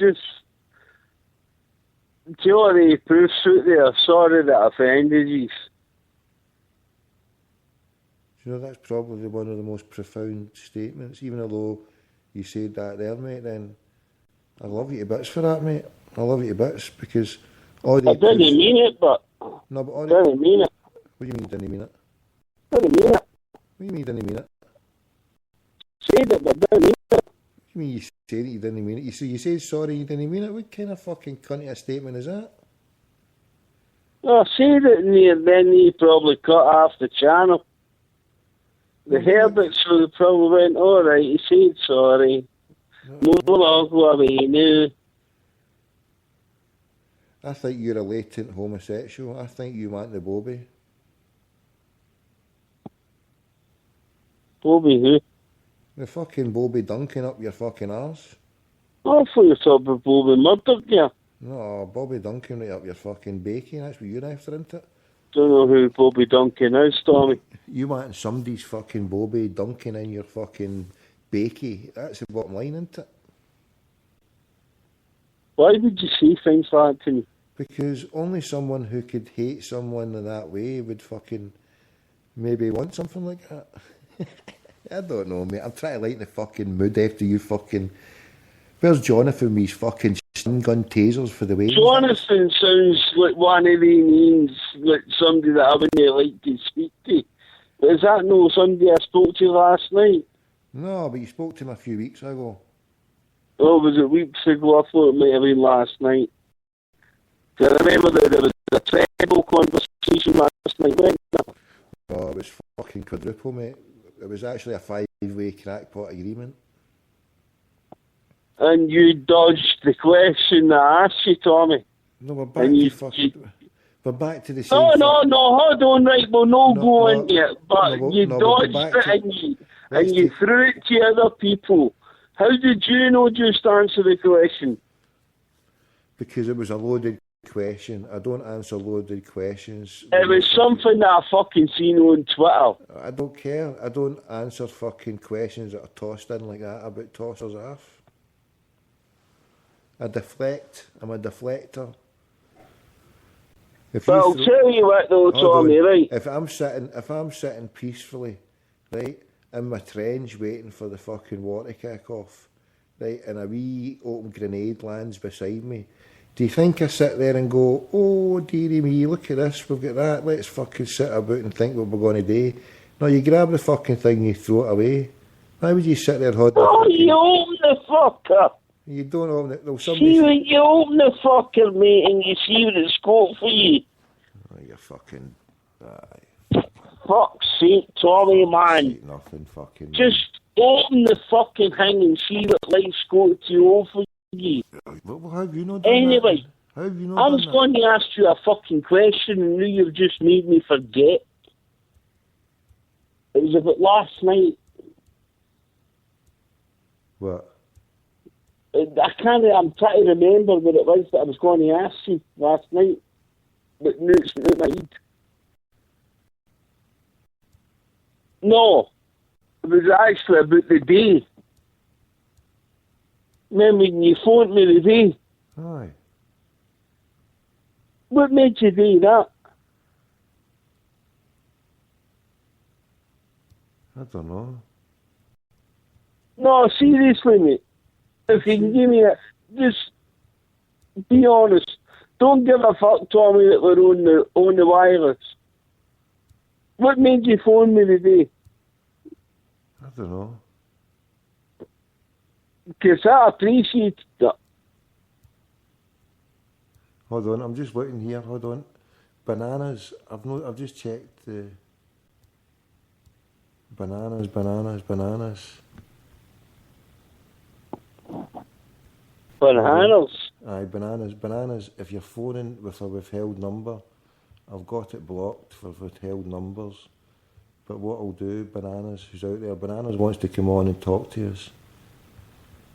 just tell the proofs out there. Sorry that I offended you. You know, that's probably one of the most profound statements, even although you said that there, mate, then I love you to bits for that, mate. I love you to bits, because all the... I didn't mean it, but... No, but all I didn't mean it. What do you mean you didn't mean it? I didn't mean it. What do you mean you didn't mean it? Said it, but I didn't mean it. What do you mean you said it, you didn't mean it? You said sorry, you didn't mean it? What kind of fucking cunt of a statement is that? No, I said it, and then he probably cut off the channel. They heard it, so they probably went, alright, he said sorry. No worry, no. I think you're a latent homosexual. I think you want the Bobby. Bobby who? The fucking Bobby Duncan up your fucking arse. I thought you were talking about Bobby murdered you. No, Bobby Duncan right up your fucking bacon. That's what you're after, isn't it? Don't know who Bobby Duncan is, Tommy. You want somebody's fucking Bobby Duncan in your fucking bakey. That's the bottom line, isn't it? Why would you say things like that to me? Because only someone who could hate someone in that way would fucking maybe want something like that. I don't know, mate. I'm trying to lighten the fucking mood after you fucking... Where's Jonathan with his fucking stun gun tasers for the way? Jonathan sounds like one of the names, like somebody that I wouldn't like to speak to. But is that no somebody I spoke to last night? No, but you spoke to him a few weeks ago. Oh, was it weeks ago? I thought it might have been last night. I remember that there was a treble conversation last night, wasn't there? Oh, it was fucking quadruple, mate. It was actually a 5-way crackpot agreement. And you dodged the question that I asked you, Tommy. No, we're back to fucking... We're back to the same... No, hold on, right, we'll not go into it, but you dodged it and you threw it to other people. How did you not just answer the question? Because it was a loaded question. I don't answer loaded questions. It was something that I fucking seen on Twitter. I don't care. I don't answer fucking questions that are tossed in like that about tossers off. I deflect. I'm a deflector. But I'll tell you what though, Tommy, right? If I'm sitting peacefully, right, in my trench waiting for the fucking war to kick off, right, and a wee open grenade lands beside me, do you think I sit there and go, oh dearie me, look at this, we've got that, let's fucking sit about and think what we're going to do? No, you grab the fucking thing and you throw it away. Why would you sit there holding you open the fucker. You don't open it. No, see when you open the fucker, mate, and you see what it's got for you. Oh, you fucking... Fuck's sake, Tommy, man. Nothing fucking... Just open the fucking thing and see what life's got to offer you. Well, how have you not done anyway, that? How have you not I was going to ask you a fucking question and now you've just made me forget. It was about last night. What? I'm trying to remember what it was that I was going to ask you last night. But now it's in my head. No. It was actually about the day. Remember when you phoned me the day? Aye. What made you do that? I don't know. No, seriously, mate. If you can give me a... Just be honest. Don't give a fuck, Tommy, that we're on the wireless. What made you phone me today? I don't know. Because I appreciate that. Hold on, I'm just looking here, hold on. Bananas, I've just checked the... Bananas. Bananas? Aye, bananas. If you're phoning with a withheld number, I've got it blocked for withheld numbers. But what I'll do, Bananas, who's out there, Bananas wants to come on and talk to us.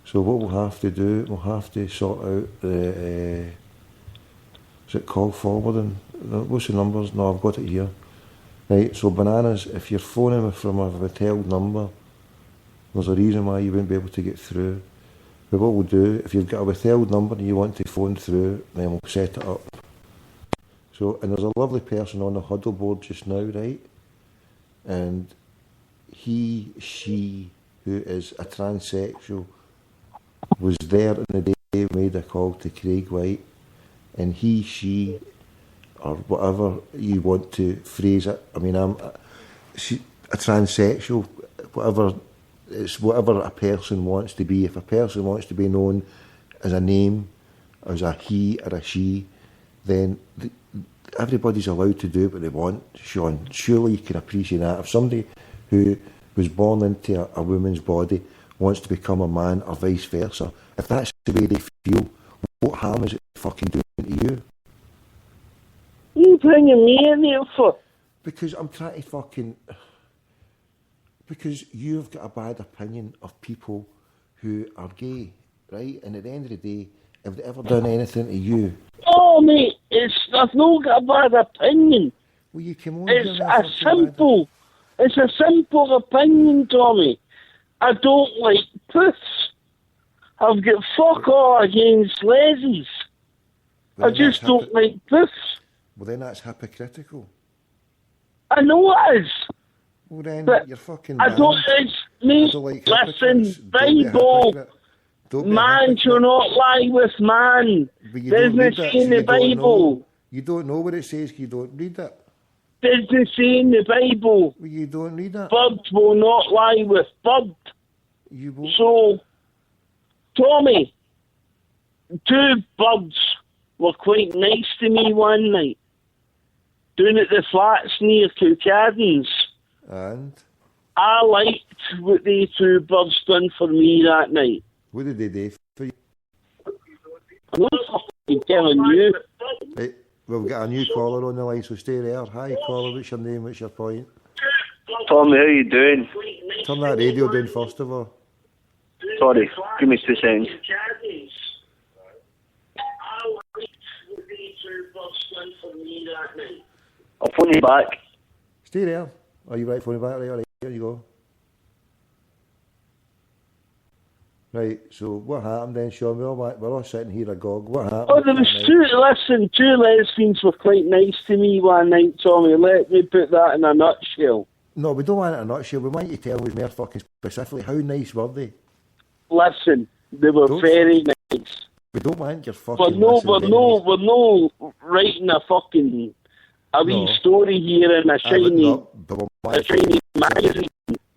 So what we'll have to do, we'll have to sort out the, is it call forwarding? What's the numbers? No, I've got it here. Right, so Bananas, if you're phoning from a withheld number, there's a reason why you wouldn't be able to get through. But what we'll do, if you've got a withheld number and you want to phone through, then we'll set it up. So, and there's a lovely person on the huddle board just now, right? And she, who is a transsexual, was there on the day we made a call to Craig White, and she, or whatever you want to phrase it. I mean, a transsexual, whatever. It's whatever a person wants to be. If a person wants to be known as a name, as a he or a she, then everybody's allowed to do what they want, Sean. Surely you can appreciate that. If somebody who was born into a woman's body wants to become a man or vice versa, if that's the way they feel, what harm is it fucking doing to you? What are you bringing me in here for? Because I'm trying to fucking... Because you've got a bad opinion of people who are gay, right? And at the end of the day, have they ever done anything to you? Oh, mate, I've not got a bad opinion. Well, you come on. It's a simple opinion, Tommy. I don't like puss. I've got fuck all against lesbians. I just don't like puss. Well, then that's hypocritical. I know it is. Well, then but you're fucking banned. I don't, mate, like listen, Bible, man shall not lie with man. Doesn't say in the Bible. You don't know what it says, you don't read it. Doesn't say in the Bible. Well, you don't read it. Birds will not lie with bird. You won't. So, Tommy, 2 birds were quite nice to me one night. Down at the flats near Coocadens. And? I liked what they 2 birds done for me that night. What did they do for you? I'm not fucking telling you. Right, we've got a new caller on the line, so stay there. Hi, caller, what's your name, what's your point? Tommy, how you doing? Turn that radio down first of all. Sorry, give me 2 seconds. I'll phone you back. Stay there. Are you right, phone you back? Right, all right, here you go. Right, so what happened then, Sean? We're all sitting here agog. What happened? Oh, there was 2 lesbians were quite nice to me one night, Tommy. Let me put that in a nutshell. No, we don't want it in a nutshell. We want you to tell us more fucking specifically. How nice were they? Listen, they were very nice. We don't want your fucking... We're no writing a fucking... a wee story here in a shiny magazine.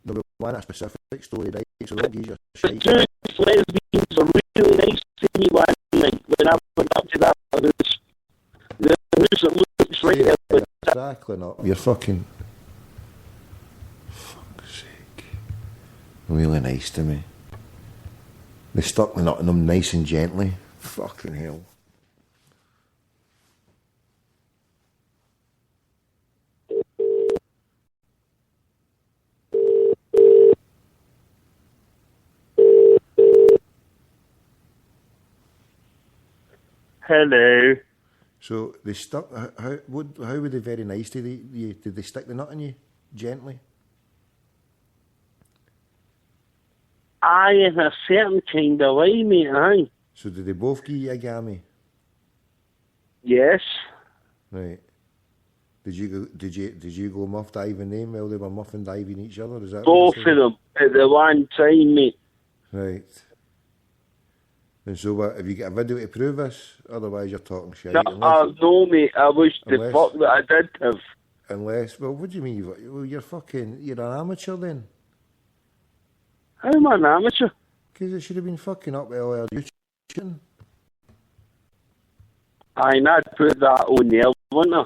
No, we want a specific story, right? So don't use your shite. 2 lesbians were really nice to me one night when I went up to that house. The house that looks right there. Exactly not. You're fucking... Fuck's sake. Really nice to me. They stuck the nut in them nice and gently. Fucking hell. Hello. So they stuck. How were they very nice to you? Did they stick the nut in you gently? Aye, in a certain kind of way, mate. Aye. So did they both give you a gammy? Yes. Right. Did you go muff diving them while they were muffin diving each other? Is that both of them at the one time, mate? Right. And so what, have you got a video to prove this? Otherwise you're talking shit. No, mate, I wish the fuck that I did have. Unless, well, what do you mean? Well, you're an amateur then? How am I an amateur? Because it should have been fucking up with all our YouTube. Aye, and I'd put that on there, wouldn't I?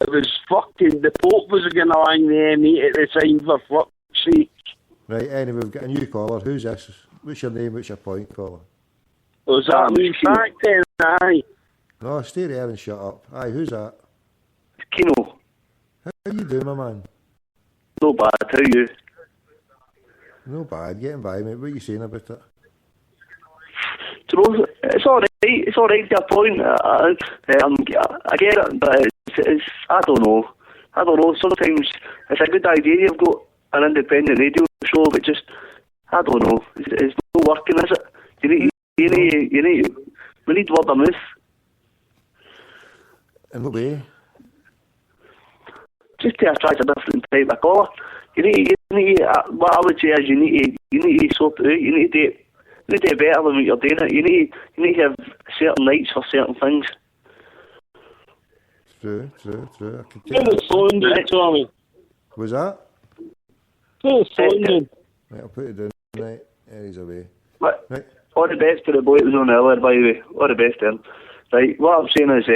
It was fucking, the Pope was going along the M8 at the time, for fuck's sake. Right, anyway, we've got a new caller. Who's this? What's your name? What's your point, caller? Was that me back then? Aye. No, stay there and shut up. Aye, who's that? Kino. How you doing, my man? No bad, how are you? No bad, getting by, mate. What are you saying about it? It's alright to a point. I get it, but it's I don't know. Sometimes it's a good idea you've got an independent radio show, but just, I don't know. It's not working, is it? You need we need word of mouth. In what way? Just to attract a different type of caller. What I would say is you need to sort it out. You need to do better than what you're doing. You need to have certain nights for certain things. True. I could Put the phone down, Tommy. Was that? Put the phone down. Right, I'll put it down. Right, there he's away. But Right. all the best to the boy that was on earlier, by the way. All the best to him. Right, what I'm saying is,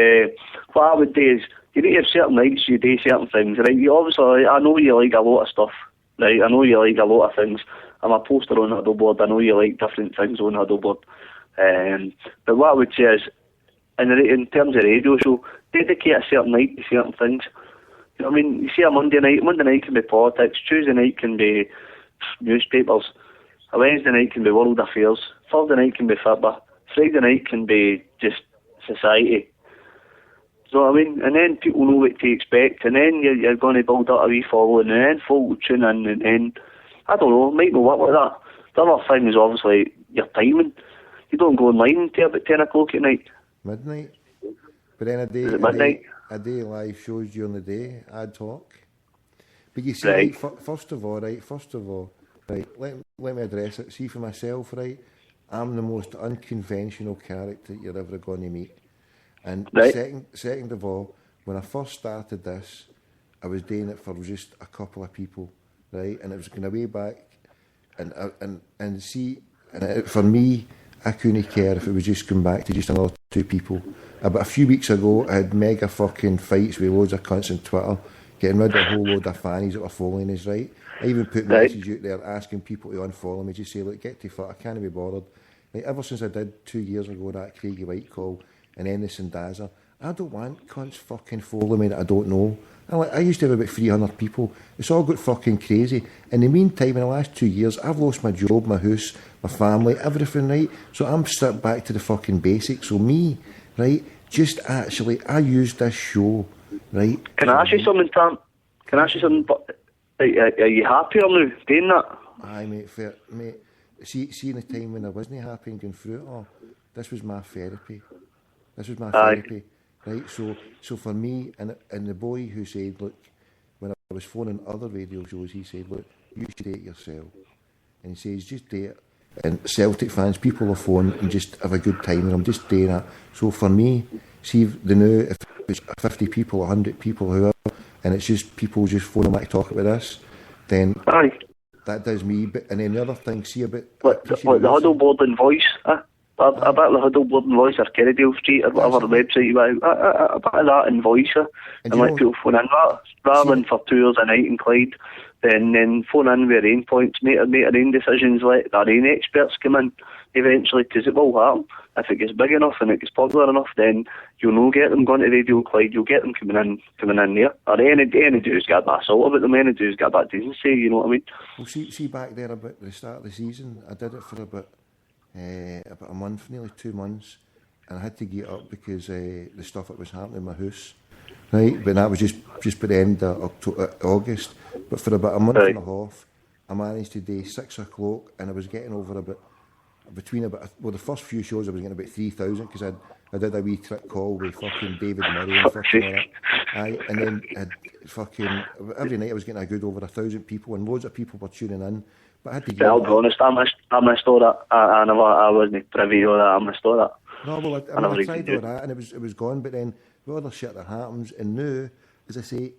what I would do is, you need to have certain nights you do certain things, right? You obviously, I know you like a lot of stuff, right? I know you like a lot of things. I'm a poster on Huddleboard. I know you like different things on Huddleboard. But what I would say is, in terms of radio show, dedicate a certain night to certain things. You know what I mean? You see a Monday night can be politics, Tuesday night can be newspapers, a Wednesday night can be world affairs, Thursday night can be football, Friday night can be just society. So I mean, and then people know what to expect, and then you're going to build up a wee following, and then folk will tune in, and then, I don't know, it might not work like that. The other thing is obviously your timing. You don't go online until about 10 o'clock at night. Midnight. But then a day live shows during the day, ad hoc. But you see, Right. right, first of all, right, let me address it. See, for myself, right, I'm the most unconventional character you're ever going to meet. And Right. second of all, when I first started this, I was doing it for just a couple of people, right? And it was going way back, and see, for me, I couldn't care if it was just going back to just another two people. About a few weeks ago, I had mega fucking fights with loads of cunts on Twitter, getting rid of a whole load of fannies that were following us, right? I even put messages out there asking people to unfollow me, just say, look, get to fuck, I can't be bothered. Like, ever since I did 2 years ago that Craigie White call and Ennis and Daza, I don't want cunts fucking following me that I don't know. I used to have about 300 people. It's all got fucking crazy. In the meantime, in the last 2 years, I've lost my job, my house, my family, everything, right? So I'm stripped back to the fucking basics. So me, right, just actually, I use this show, right? Can I ask you something, Tom? Can I ask you something? Are you happier now doing that? Aye, mate, fair, mate. See in the time when I wasn't happy and going through it all, this was my therapy. This was my therapy, right? So for me, and the boy who said, look, when I was phoning other radio shows, he said, look, you should date yourself. And he says, just date. And Celtic fans, people will phone and just have a good time, and I'm just doing that. So for me, see, if it's 50 people, 100 people, whoever, and it's just people just phoning back to talk about this, then that does me. And then the other thing, see about... What, the Huddleboard and Voice, I bet the Huddleboard and Voice or Kerrydale Street or whatever website you buy, a bit of that in Voice, and let people phone in that, rather than for 2 hours a night in Clyde, then phone in with rain points, make their own decisions, let their own experts come in eventually, because it will happen. If it gets big enough and it gets popular enough, then you'll no get them going to Radio Clyde, you'll get them coming in there. Or any dude's got that assault about them, any dude's got that decency, you know what I mean? Well, see back there about the start of the season, I did it for about a month, nearly 2 months, and I had to get up because the stuff that was happening in my house, right? But that was just by the end of August. But for about a month and a half, I managed to do 6 o'clock, and I was getting over the first few shows I was getting about 3,000 because I did a wee trick call with fucking David Murray and fucking all that. And then every night I was getting a good over 1,000 people, and loads of people were tuning in. But I had to get... I'll be honest, I missed all that. I wasn't privy to all that. I missed all that. No, well, I tried all that, and it was gone. But then the other shit that happens, and now, as I say,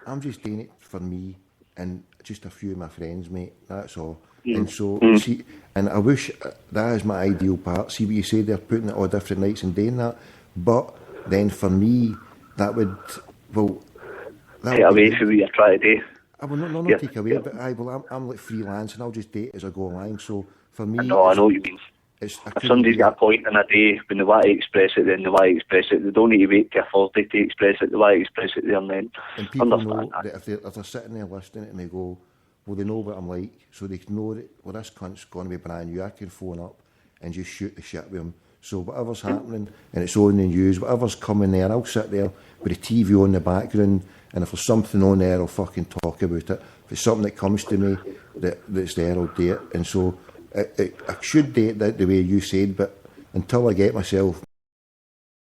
I'm just doing it for me and just a few of my friends, mate. That's all. And so, see, and I wish that is my ideal part. See what you say, they're putting it all different nights and doing that. But then for me, that would, well... Take away from what you're trying to do. I will not take away, but I'm like freelance and I'll just date as I go along. So for me... I know what you mean. If somebody's got a point in a day when they want to express it, then they want to express it. They don't need to wait till Thursday to express it. They want to express it there and then. And people know that if they're sitting there listening and they go, well, they know what I'm like, so they know that, well, this cunt's going to be brand new. I can phone up and just shoot the shit with him. So whatever's happening, and it's on the news, whatever's coming there, I'll sit there with the TV on the background, and if there's something on there, I'll fucking talk about it. If it's something that comes to me that's there, I'll do it. And so I should do it the way you said, but until I get myself